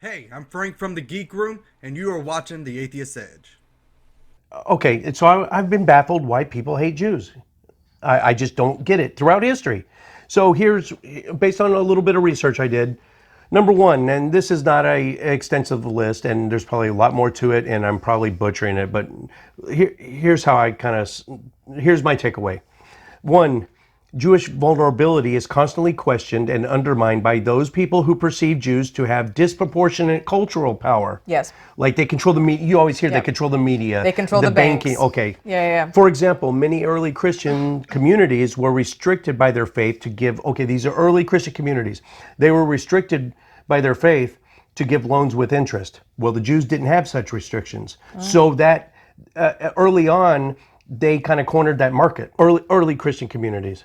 Hey, I'm Frank from the Geek Room, and you are watching The Atheist Edge. Okay, so I've been baffled why people hate Jews. I just don't get it throughout history. So here's, based on a little bit of research I did, number one, and this is not a extensive list, and there's probably a lot more to it, and I'm probably butchering it, but here's how I here's my takeaway. One, Jewish vulnerability is constantly questioned and undermined by those people who perceive Jews to have disproportionate cultural power. Yes. Like they control the media. You always hear they Yep. control the media. They control the banking. banks. Okay. Yeah. For example, many early Christian communities were restricted by their faith to give, okay, these are early Christian communities. They were restricted by their faith to give loans with interest. Well, the Jews didn't have such restrictions. So that early on, they kind of cornered that market, early Christian communities.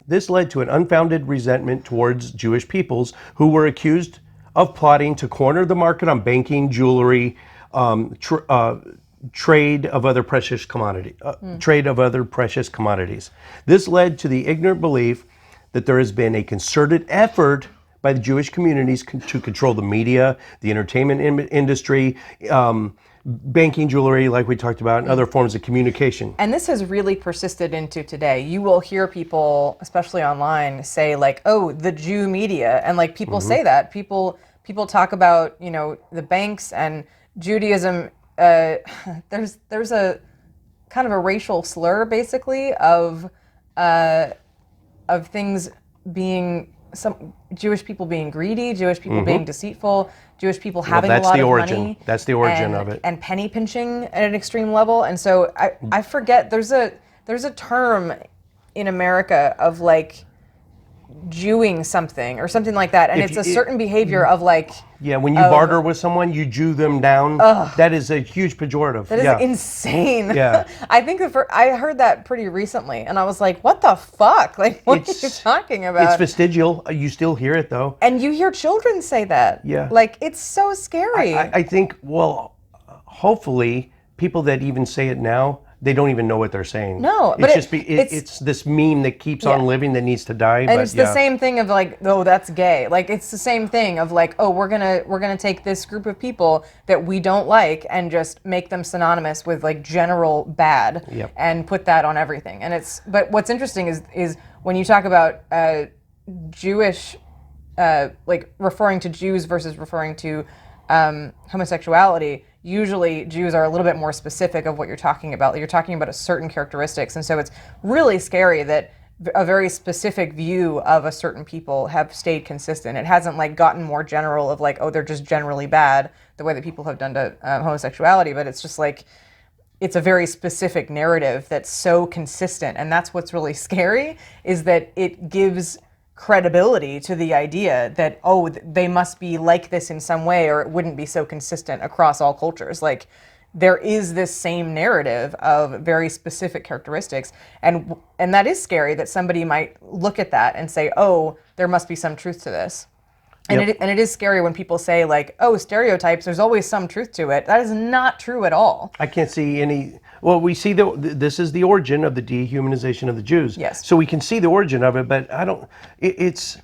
This led to an unfounded resentment towards Jewish peoples who were accused of plotting to corner the market on banking, jewelry, trade of other precious commodities. This led to the ignorant belief that there has been a concerted effort by the Jewish communities to control the media, the entertainment industry, banking, jewelry, like we talked about, and other forms of communication. And this has really persisted into today. You will hear people, especially online, say like, "Oh, the Jew media," and like people say that. People talk about the banks and Judaism. There's a kind of a racial slur, basically, of things being some Jewish people being greedy, Jewish people being deceitful, Jewish people having a lot of money. That's the origin of it. And penny pinching at an extreme level. And so I forget there's a term in America of like Jewing something or something like that, and it's a certain behavior of like when you barter with someone, you Jew them down. That is a huge pejorative. That is insane. Yeah. I think I heard that pretty recently, and I was like, "What the fuck? Like, what are you talking about?" It's vestigial. You still hear it though, and you hear children say that. Yeah. Like it's so scary. I think. Well, hopefully, people that even say it now, they don't even know what they're saying. No, but it's this meme that keeps on living that needs to die. And it's the same thing of like, oh, that's gay. Like it's the same thing of like, oh, we're gonna take this group of people that we don't like and just make them synonymous with like general bad and put that on everything. And but what's interesting is when you talk about Jewish, like referring to Jews versus referring to homosexuality. Usually Jews are a little bit more specific of what you're talking about. You're talking about a certain characteristics. And so it's really scary that a very specific view of a certain people have stayed consistent. It hasn't like gotten more general of like, oh, they're just generally bad the way that people have done to homosexuality. But it's just like, it's a very specific narrative that's so consistent. And that's what's really scary is that it gives credibility to the idea that, oh, they must be like this in some way or it wouldn't be so consistent across all cultures. Like there is this same narrative of very specific characteristics, and that is scary that somebody might look at that and say, oh, there must be some truth to this. And it is scary when people say like, oh, stereotypes, there's always some truth to it. That is not true at all. I can't see any. Well, we see this is the origin of the dehumanization of the Jews. Yes. So we can see the origin of it, but I don't. It's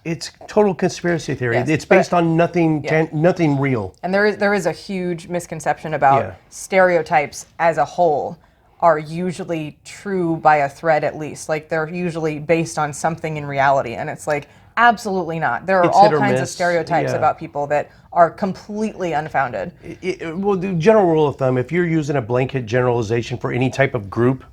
total conspiracy theory. Yes, it's based on nothing nothing real. And there is a huge misconception about stereotypes as a whole are usually true by a thread at least. Like they're usually based on something in reality, and it's like. Absolutely not. There are all kinds of stereotypes about people that are completely unfounded. Well, the general rule of thumb, if you're using a blanket generalization for any type of group,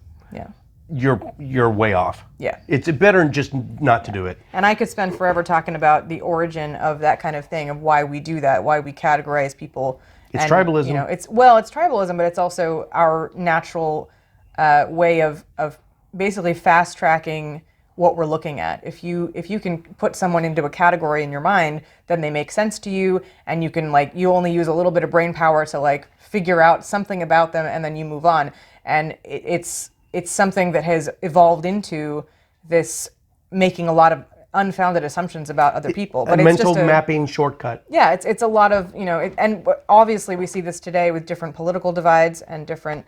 you're way off. Yeah. It's better just not to do it. And I could spend forever talking about the origin of that kind of thing, of why we do that, why we categorize people. It's tribalism. It's tribalism, but it's also our natural way of basically fast tracking what we're looking at. If you can put someone into a category in your mind, then they make sense to you, and you can you only use a little bit of brain power to figure out something about them, and then you move on. And it's something that has evolved into this making a lot of unfounded assumptions about other people. But a it's mental just mapping shortcut. Yeah, it's a lot of and obviously we see this today with different political divides and different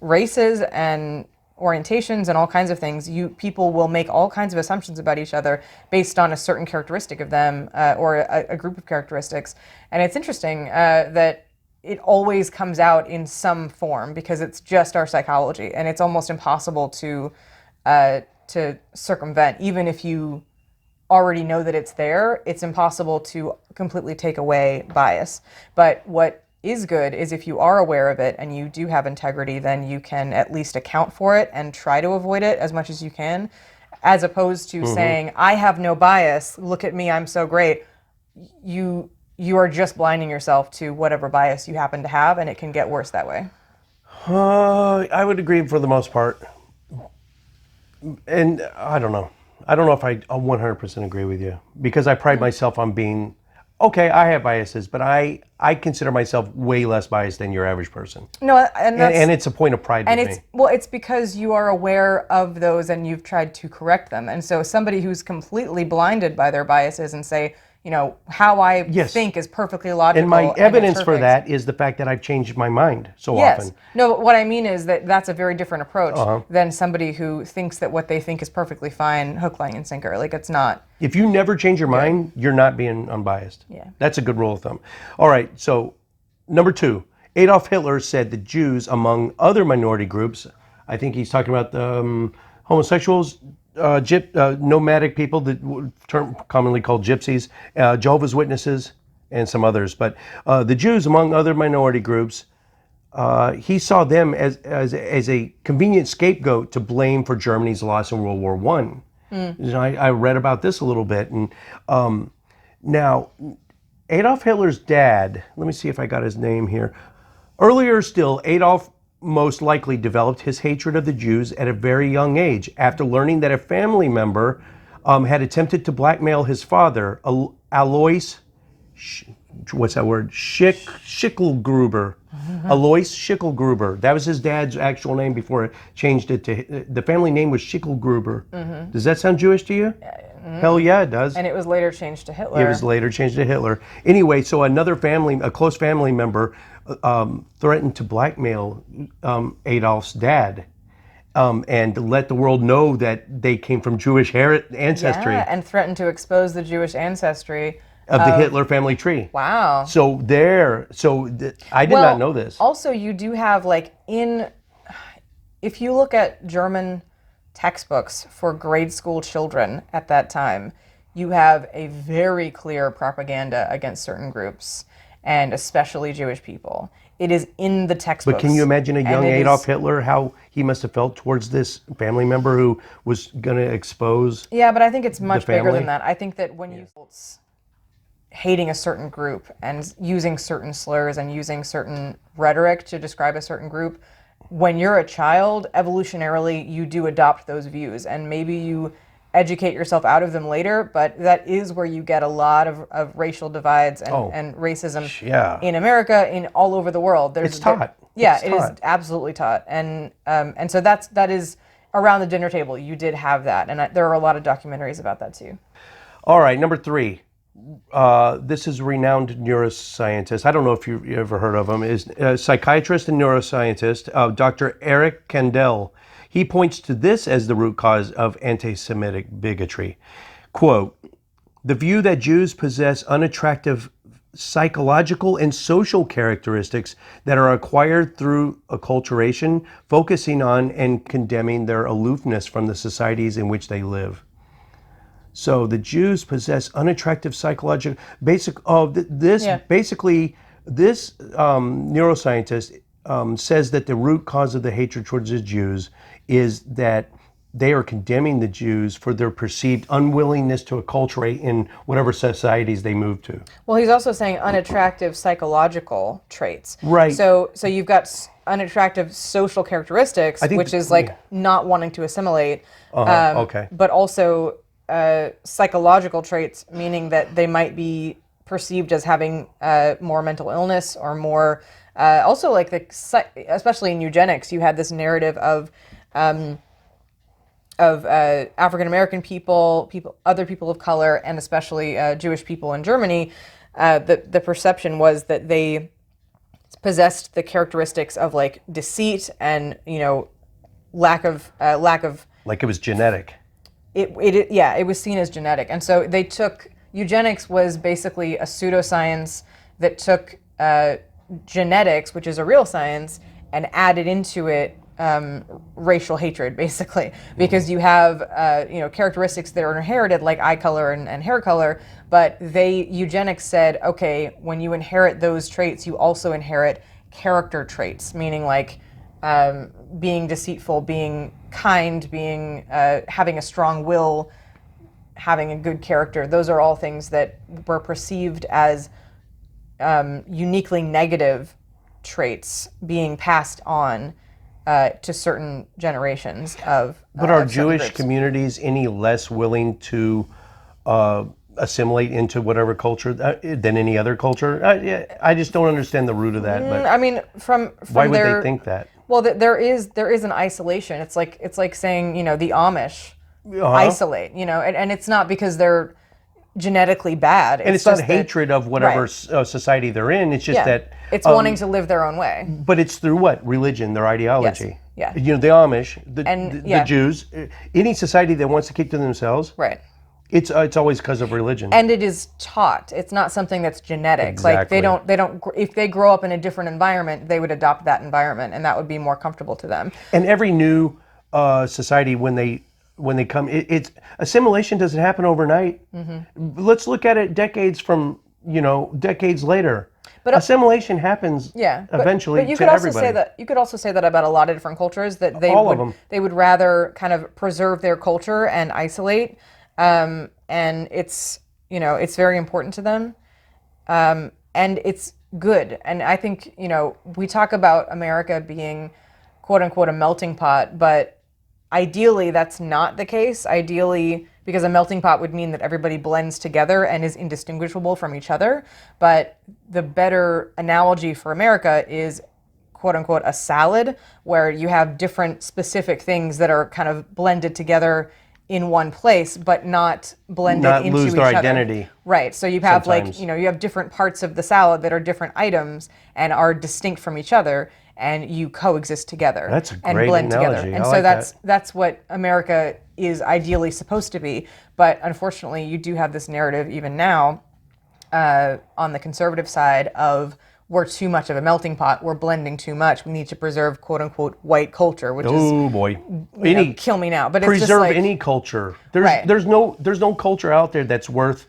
races and orientations and all kinds of things, people will make all kinds of assumptions about each other based on a certain characteristic of them or a group of characteristics. And it's interesting that it always comes out in some form because it's just our psychology, and it's almost impossible to circumvent. Even if you already know that it's there, it's impossible to completely take away bias. But what is good is if you are aware of it and you do have integrity, then you can at least account for it and try to avoid it as much as you can, as opposed to saying, I have no bias, look at me, I'm so great. You are just blinding yourself to whatever bias you happen to have, and it can get worse that way. I would agree for the most part. And I don't know. I don't know if I 100% agree with you, because I pride myself on being, okay, I have biases, but I consider myself way less biased than your average person. No, and it's a point of pride and with it's me. well, it's because you are aware of those and you've tried to correct them. And so somebody who's completely blinded by their biases and say, how I think is perfectly logical. And my evidence it's for perfect. that is the fact that I've changed my mind so Yes. often. No, but what I mean is that that's a very different approach than somebody who thinks that what they think is perfectly fine, hook, line, and sinker. Like, it's not. If you never change your mind, you're not being unbiased. Yeah. That's a good rule of thumb. All right, so number 2, Adolf Hitler said the Jews, among other minority groups, I think he's talking about the homosexuals, nomadic people, the term commonly called gypsies, Jehovah's Witnesses, and some others. But the Jews, among other minority groups, he saw them as a convenient scapegoat to blame for Germany's loss in World War I. I read about this a little bit. And now, Adolf Hitler's dad, let me see if I got his name here. Earlier still, Adolf most likely developed his hatred of the Jews at a very young age after learning that a family member had attempted to blackmail his father, Alois, what's that word? Schicklgruber. Alois Schicklgruber. That was his dad's actual name before it changed it to, the family name was Schicklgruber. Does that sound Jewish to you? Hell yeah, it does. And it was later changed to Hitler. It was later changed to Hitler. Anyway, so another family, a close family member, threatened to blackmail Adolf's dad and let the world know that they came from Jewish ancestry. Yeah, and threatened to expose the Jewish ancestry of the Hitler family tree. Wow. So I did not know this. Also, you do have, if you look at German textbooks for grade school children at that time, you have a very clear propaganda against certain groups, and especially Jewish people. It is in the textbooks. But can you imagine a young Adolf Hitler, how he must have felt towards this family member who was going to expose? Yeah, but I think it's much bigger family? than that. I think that when you hating a certain group and using certain slurs and using certain rhetoric to describe a certain group, when you're a child, evolutionarily, you do adopt those views, and maybe you educate yourself out of them later, but that is where you get a lot of racial divides and racism in America, in all over the world. It's taught. It is absolutely taught, and so that is around the dinner table. You did have that, and there are a lot of documentaries about that too. All right, number 3. This is a renowned neuroscientist. I don't know if you've ever heard of him. Is a psychiatrist and neuroscientist, Dr. Eric Kandel. He points to this as the root cause of anti-Semitic bigotry. Quote, the view that Jews possess unattractive psychological and social characteristics that are acquired through acculturation, focusing on and condemning their aloofness from the societies in which they live. So the Jews possess unattractive psychological basically this neuroscientist says that the root cause of the hatred towards the Jews is that they are condemning the Jews for their perceived unwillingness to acculturate in whatever societies they move to. Well, he's also saying unattractive psychological traits. Right. So you've got unattractive social characteristics, which is not wanting to assimilate. Okay. But also psychological traits, meaning that they might be perceived as having more mental illness or more. Also, especially in eugenics, you had this narrative of African American people, other people of color, and especially Jewish people in Germany. The perception was that they possessed the characteristics of deceit and lack of Like it was genetic. it was seen as genetic. And so they took eugenics was basically a pseudoscience that took genetics, which is a real science, and added into it racial hatred, basically, because you have characteristics that are inherited, like eye color and hair color, but eugenics said, okay, when you inherit those traits, you also inherit character traits, meaning like being deceitful, being kind, being having a strong will, having a good character. Those are all things that were perceived as uniquely negative traits being passed on to certain generations of. But are of certain Jewish groups. communities any less willing to assimilate into whatever culture than any other culture? I just don't understand the root of that. But I mean, from why would their, they think that? Well, there is an isolation. It's like saying the Amish isolate, and it's not because they're genetically bad. And it's not just that- hatred of whatever Right. Society they're in. It's just Yeah. that It's wanting to live their own way. But it's through what? Religion, their ideology. Yeah. The Amish, And, the Jews, any society that wants to keep to themselves, Right. it's always because of religion. And it is taught. It's not something that's genetic. Like Exactly. they don't. If they grow up in a different environment, they would adopt that environment, and that would be more comfortable to them. And every new society, when they come, it's assimilation doesn't happen overnight. Mm-hmm. Let's look at it decades later. But assimilation happens eventually but you to could also everybody. say that you could also say that about a lot of different cultures, that All of them. they would rather kind of preserve their culture and isolate, and it's it's very important to them, and it's good. And I think we talk about America being quote unquote a melting pot, but ideally that's not the case. Ideally, because a melting pot would mean that everybody blends together and is indistinguishable from each other. But the better analogy for America is quote unquote a salad, where you have different specific things that are kind of blended together in one place, but not blended Not into lose each their other. identity. Right. So you have Sometimes. you have different parts of the salad that are different items and are distinct from each other, and you coexist together. That's a and great blend analogy. together. And I so like that's what America is ideally supposed to be. But unfortunately, you do have this narrative even now on the conservative side of, we're too much of a melting pot. We're blending too much. We need to preserve "quote unquote" white culture, which Oh boy, is kill me now. But it's just preserve like, any culture. Right. There's no culture out there that's worth.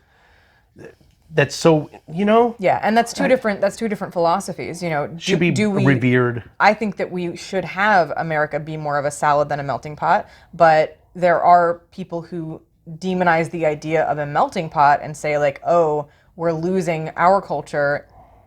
That's so Yeah, and that's two different philosophies. should be do we, revered. I think that we should have America be more of a salad than a melting pot, but there are people who demonize the idea of a melting pot and say like, oh, we're losing our culture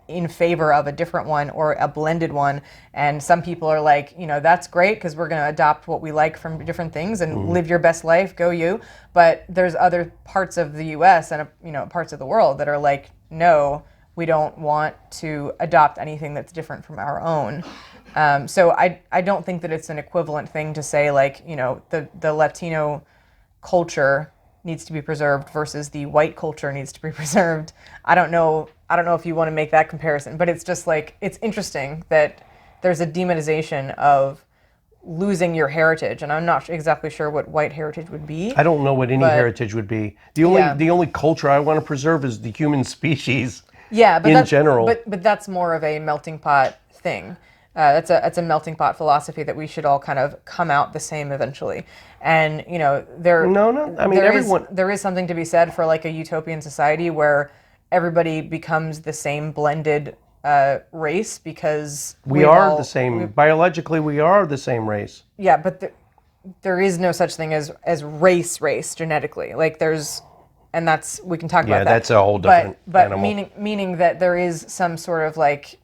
in favor of a different one or a blended one. And some people are like, that's great because we're going to adopt what we like from different things and live your best life, go you. But there's other parts of the US and parts of the world that are like, no, we don't want to adopt anything that's different from our own. So I don't think that it's an equivalent thing to say like, the Latino culture needs to be preserved versus the white culture needs to be preserved. I don't know if you want to make that comparison, but it's just like, it's interesting that there's a demonization of losing your heritage, and I'm not exactly sure what white heritage would be. I don't know what any heritage would be. The only culture I want to preserve is the human species. Yeah, but in general. But that's more of a melting pot thing. That's a melting pot philosophy that we should all kind of come out the same eventually. And there. No. I mean, everyone. There is something to be said for like a utopian society where everybody becomes the same blended race, because we are the same. Biologically, we are the same race. Yeah, but there is no such thing as race genetically. Like and that's, we can talk about that. Yeah, that's a whole different but animal. meaning that there is some sort of like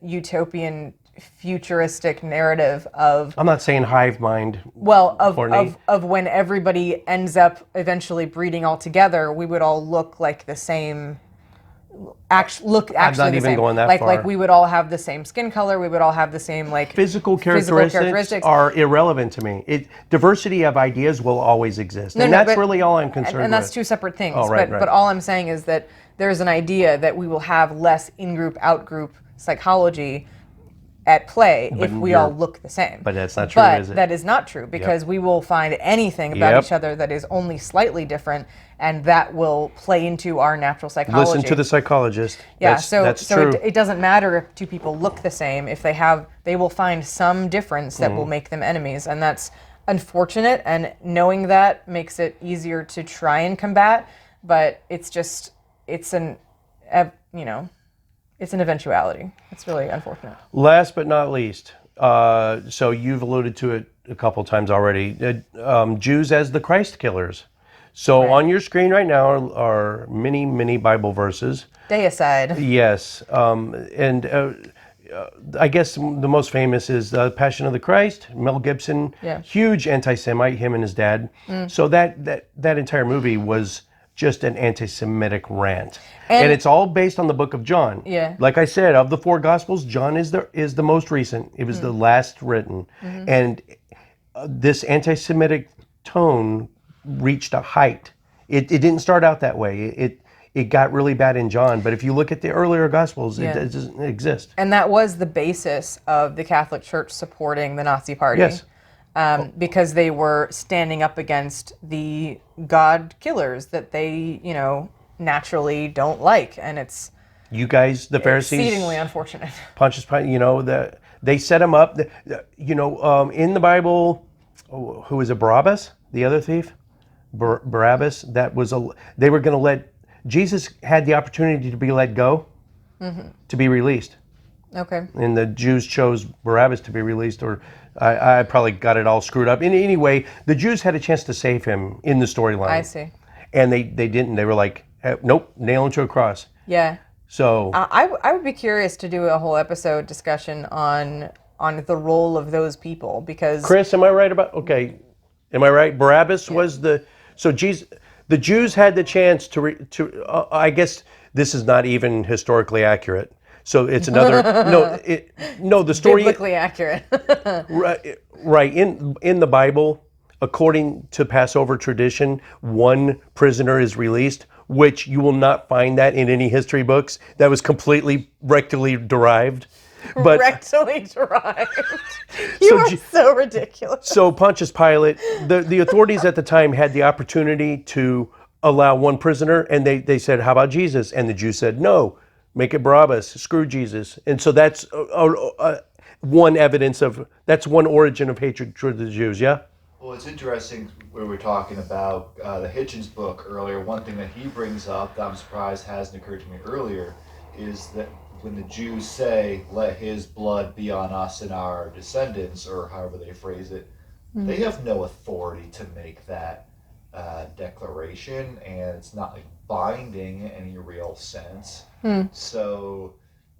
utopian futuristic narrative of, I'm not saying hive mind. well, Courtney. of when everybody ends up eventually breeding all together, we would all look like the same. Look actually not the even same. going that like far. Like we would all have the same skin color. We would all have the same like Physical characteristics are irrelevant to me. Diversity of ideas will always exist, and that's really all I'm concerned with. And that's two separate things. Oh, right. But all I'm saying is that there's an idea that we will have less in-group, out-group psychology, at play if we all look the same. But that's not true, but is it? that is not true, because we will find anything about Yep. each other that is only slightly different, and that will play into our natural psychology. Listen to the psychologist. Yeah, That's true. It doesn't matter if two people look the same. If they will find some difference that will make them enemies, and that's unfortunate. And knowing that makes it easier to try and combat. But it's an eventuality. It's really unfortunate. Last but not least, so you've alluded to it a couple times already, Jews as the Christ killers. So on your screen right now are many, many Bible verses. Deicide. Yes, and I guess the most famous is Passion of the Christ, Mel Gibson, huge anti-Semite, him and his dad. So that entire movie was just an anti-Semitic rant. And it's all based on the book of John. Yeah. Like I said, of the four Gospels, John is the most recent. It was the last written. And this anti-Semitic tone reached a height. It didn't start out that way. It got really bad in John. But if you look at the earlier Gospels, it doesn't exist. And that was the basis of the Catholic Church supporting the Nazi Party. Yes. Because they were standing up against the God killers that they, naturally don't like, and it's you guys, the Pharisees, exceedingly unfortunate. Pontius Pilate, they set him up. In the Bible, who was it? Barabbas, the other thief, Barabbas. They were going to let Jesus had the opportunity to be let go, to be released. Okay. And the Jews chose Barabbas to be released, or I probably got it all screwed up. Anyway, the Jews had a chance to save him in the storyline. I see. And they didn't. They were like, nope, nail him to a cross. Yeah. So I would be curious to do a whole episode discussion on the role of those people, because Chris, am I right about? Okay, am I right? Barabbas was the Jesus. The Jews had the chance to. I guess this is not even historically accurate. So it's another the story biblically accurate. right in the Bible, according to Passover tradition, one prisoner is released, which you will not find that in any history books. That was completely rectally derived. But rectally derived. You are so ridiculous. So Pontius Pilate, the authorities at the time had the opportunity to allow one prisoner, and they said, how about Jesus? And the Jews said, no, make it Barabbas, screw Jesus. And so that's one evidence that's one origin of hatred toward the Jews, yeah? Well, it's interesting where we're talking about the Hitchens book earlier. One thing that he brings up that I'm surprised hasn't occurred to me earlier is that when the Jews say, let his blood be on us and our descendants, or however they phrase it, they have no authority to make that declaration, and it's not like binding in any real sense. So...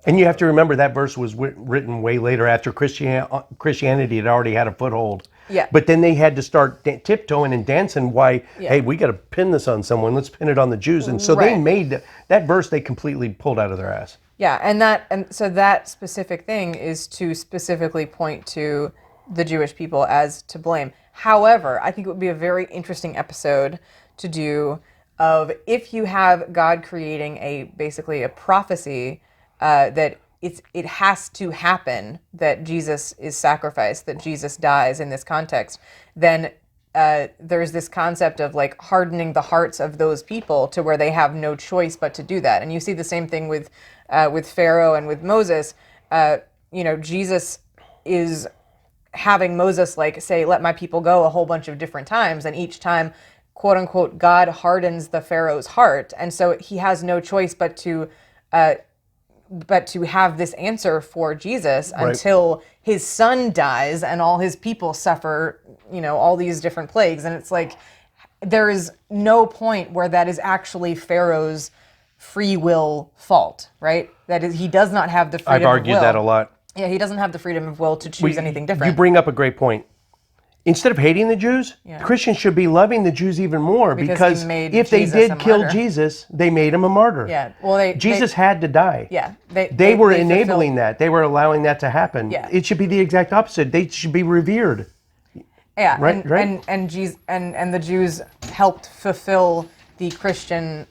And you have to remember that verse was written way later after Christianity had already had a foothold. Yeah. But then they had to start tiptoeing and dancing. Hey, we got to pin this on someone. Let's pin it on the Jews. And so they made that verse. They completely pulled out of their ass. Yeah, and so that specific thing is to specifically point to the Jewish people as to blame. However, I think it would be a very interesting episode to do of if you have God creating basically a prophecy that it has to happen that Jesus is sacrificed, that Jesus dies in this context, then there's this concept of like hardening the hearts of those people to where they have no choice but to do that. And you see the same thing with Pharaoh and with Moses. Jesus is having Moses like say, let my people go a whole bunch of different times, and each time, quote unquote, God hardens the Pharaoh's heart, and so he has no choice but to have this answer for Jesus until his son dies and all his people suffer, all these different plagues. And it's like, there is no point where that is actually Pharaoh's free will fault, right? That is, he does not have the freedom of will. I've argued that a lot. Yeah, he doesn't have the freedom of will to choose anything different. You bring up a great point. Instead of hating the Jews, Christians should be loving the Jews even more, because if they did kill Jesus, they made him a martyr. Yeah, well, Jesus had to die. Yeah, they were enabling that. They were allowing that to happen. Yeah. It should be the exact opposite. They should be revered. Yeah, right. And the Jews helped fulfill the Christian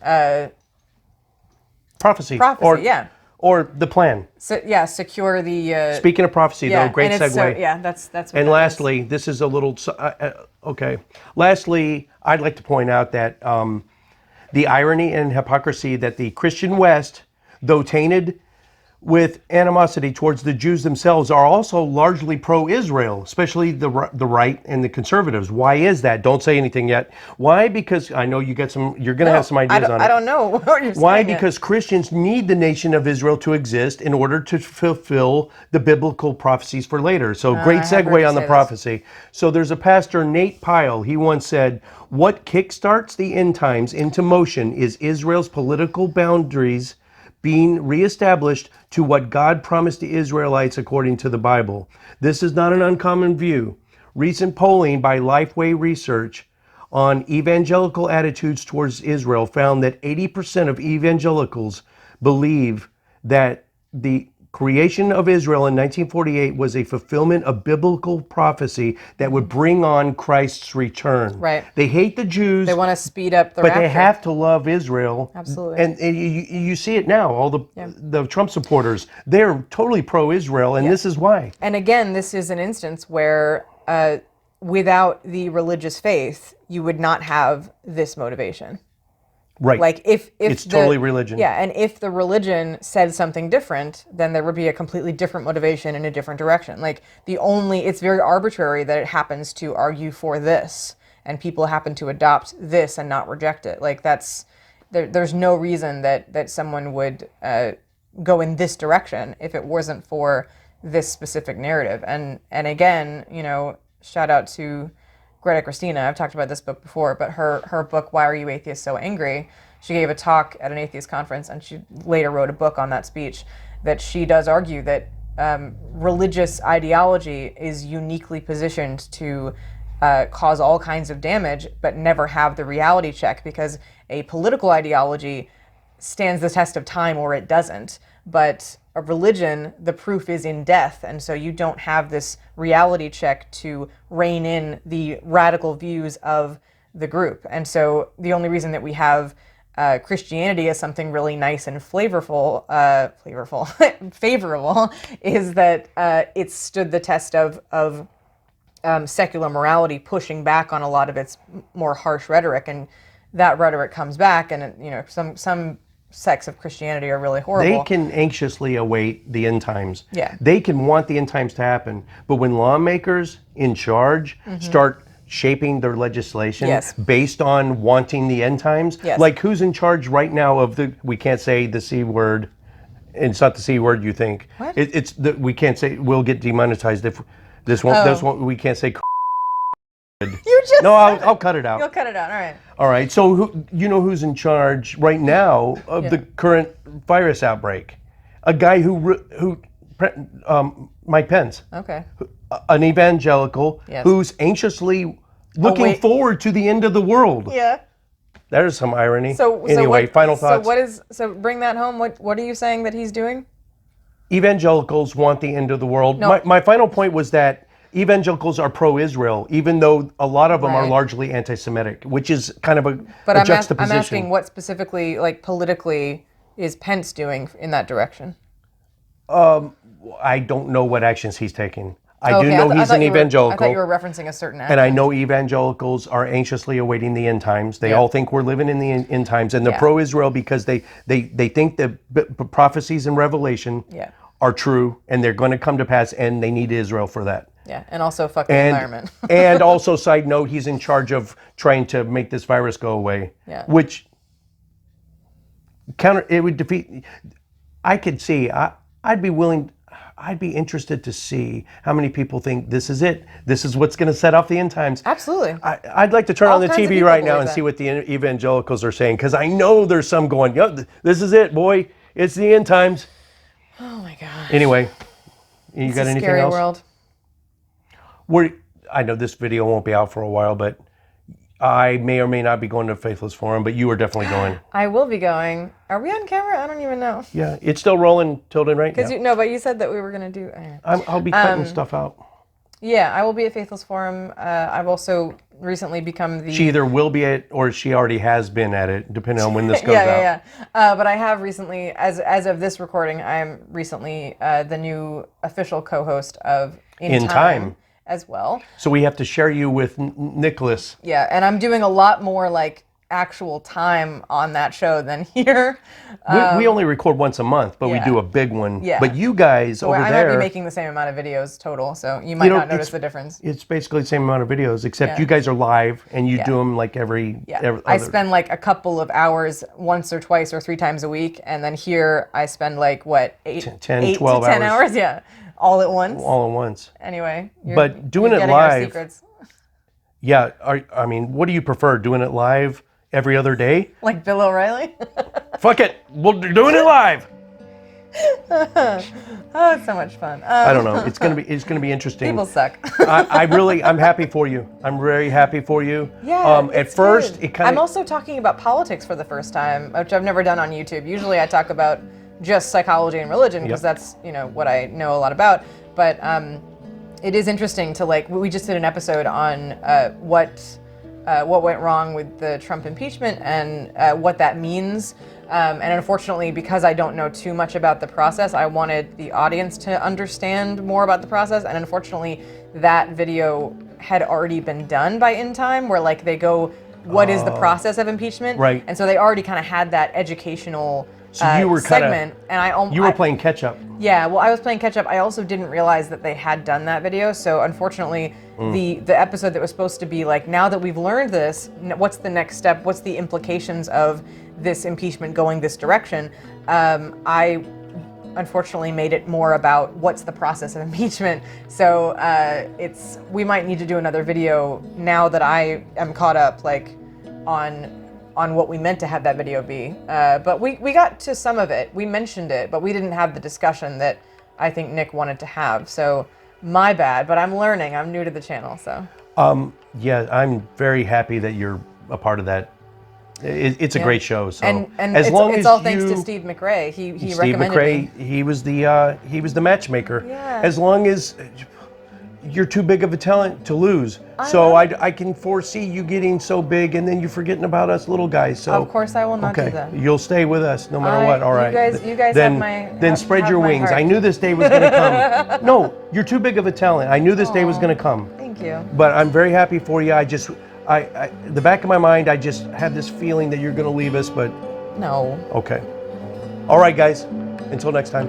prophecy. Yeah. or the plan. So, yeah, secure the. Speaking of prophecy, though, great and it's segue. So, yeah, that's. What And that lastly, this is a little okay. Lastly, I'd like to point out that the irony and hypocrisy that the Christian West, though tainted with animosity towards the Jews themselves, are also largely pro-Israel, especially the right and the conservatives. Why is that? Don't say anything yet. Why? Because I know you got some. You're going to have some ideas on it. I don't know what you're saying. Why? Because Christians need the nation of Israel to exist in order to fulfill the biblical prophecies for later. So great segue on the prophecy. So there's a pastor, Nate Pyle. He once said, "What kickstarts the end times into motion is Israel's political boundaries being reestablished to what God promised the Israelites according to the Bible. This is not an uncommon view. Recent polling by Lifeway Research on evangelical attitudes towards Israel found that 80% of evangelicals believe that the creation of Israel in 1948 was a fulfillment of biblical prophecy that would bring on Christ's return." Right. They hate the Jews. They want to speed up the But rapture. they have to love Israel. Absolutely. And you see it now. All the Trump supporters, they're totally pro-Israel, and this is why. And again, this is an instance where without the religious faith, you would not have this motivation. Right. Like if it's totally religion. Yeah, and if the religion said something different, then there would be a completely different motivation in a different direction. Like it's very arbitrary that it happens to argue for this, and people happen to adopt this and not reject it. Like there's no reason that someone would go in this direction if it wasn't for this specific narrative. And again, shout out to Greta Christina. I've talked about this book before, but her book, Why Are You Atheists So Angry? She gave a talk at an atheist conference, and she later wrote a book on that speech that she does argue that religious ideology is uniquely positioned to cause all kinds of damage, but never have the reality check, because a political ideology stands the test of time or it doesn't. But a religion, the proof is in death, and so you don't have this reality check to rein in the radical views of the group. And so the only reason that we have Christianity as something really nice and favorable is that it stood the test of secular morality pushing back on a lot of its more harsh rhetoric, and that rhetoric comes back, and some sects of Christianity are really horrible. They can anxiously await the end times. Yeah. They can want the end times to happen. But when lawmakers in charge start shaping their legislation based on wanting the end times, like who's in charge right now of we can't say the C word. It's not the C word you think. What? We can't say, we'll get demonetized if this won't, we can't say. You just No, I'll cut it out. You'll cut it out. All right. All right. So who's in charge right now of the current virus outbreak? A guy Mike Pence. Okay. An evangelical who's anxiously looking forward to the end of the world. Yeah. There's some irony. So anyway, final thoughts. So bring that home. What are you saying that he's doing? Evangelicals want the end of the world. No. My final point was that evangelicals are pro-Israel, even though a lot of them are largely anti-Semitic, which is kind of a juxtaposition. I'm asking what specifically, like politically, is Pence doing in that direction? I don't know what actions he's taking. I do know he's an evangelical. I thought you were referencing a certain action. And I know evangelicals are anxiously awaiting the end times. They all think we're living in the end times, and they're pro-Israel because they think that prophecies in Revelation are true, and they're going to come to pass, and they need Israel for that. Yeah, and also fuck the environment. And also, side note, he's in charge of trying to make this virus go away. Yeah. Which it would defeat. I could see. I'd be interested to see how many people think this is it. This is what's going to set off the end times. Absolutely. I'd like to turn on the kinds of TV people right now believe and that. see what the evangelicals are saying, because I know there's some going, this is it, boy. It's the end times. Oh my God. Anyway, you It's got a anything scary else? world. I know this video won't be out for a while, but I may or may not be going to Faithless Forum, but you are definitely going. I will be going. Are we on camera? I don't even know. Yeah, it's still rolling, Tilden, right? Because Yeah. but you said that we were going to do. I'll be cutting stuff out. Yeah, I will be at Faithless Forum. I've also recently become the She either will be at or she already has been at it, depending on when this goes out. But I have recently, as of this recording, I am recently the new official co-host of In Time as well. So we have to share you with Nicholas. Yeah, and I'm doing a lot more like actual time on that show than here. We only record once a month, but we do a big one. Yeah. But you guys over I there, might be making the same amount of videos total, so you might not notice the difference. It's basically the same amount of videos, except you guys are live and you do them like every. I spend like a couple of hours once or twice or 3 times a week, and then here I spend like what 8 10, 8 12 to 10 hours. hours, all at once. All at once. Anyway, But doing you're it getting our live. secrets. Yeah, I mean, what do you prefer? Doing it live every other day? Like Bill O'Reilly. Fuck it, we're doing it live. Oh, it's so much fun. I don't know. It's gonna be interesting. People suck. I'm happy for you. I'm very happy for you. Yeah. At first, good. it kind I'm of. also talking about politics for the first time, which I've never done on YouTube. Usually, I talk about just psychology and religion because that's what I know a lot about. But it is interesting to like. We just did an episode on what went wrong with the Trump impeachment and what that means. And unfortunately, because I don't know too much about the process, I wanted the audience to understand more about the process. And unfortunately, that video had already been done by In Time, where like they go, what is the process of impeachment? Right. And so they already kind of had that educational you were segment. And you were playing catch up. Yeah, well, I was playing catch up. I also didn't realize that they had done that video. So unfortunately, the episode that was supposed to be like, now that we've learned this, what's the next step? What's the implications of this impeachment going this direction? I unfortunately made it more about what's the process of impeachment. So we might need to do another video now that I am caught up, like on what we meant to have that video be. But we got to some of it. We mentioned it, but we didn't have the discussion that I think Nick wanted to have. So my bad, but I'm learning. I'm new to the channel, so. Yeah, I'm very happy that you're a part of that. It's a great show. So And as long it's as all thanks to Steve McRae. He Steve recommended McRae, me. he was the matchmaker. Yeah. As long as you're too big of a talent to lose. So I can foresee you getting so big and then you're forgetting about us little guys. So Of course I will not do that. You'll stay with us no matter what. All right. You guys then, have my Then spread your my wings. heart. I knew this day was going to come. No, you're too big of a talent. I knew this day was going to come. Thank you. But I'm very happy for you. The back of my mind, I just had this feeling that you're going to leave us, but No. okay. All right, guys. Until next time.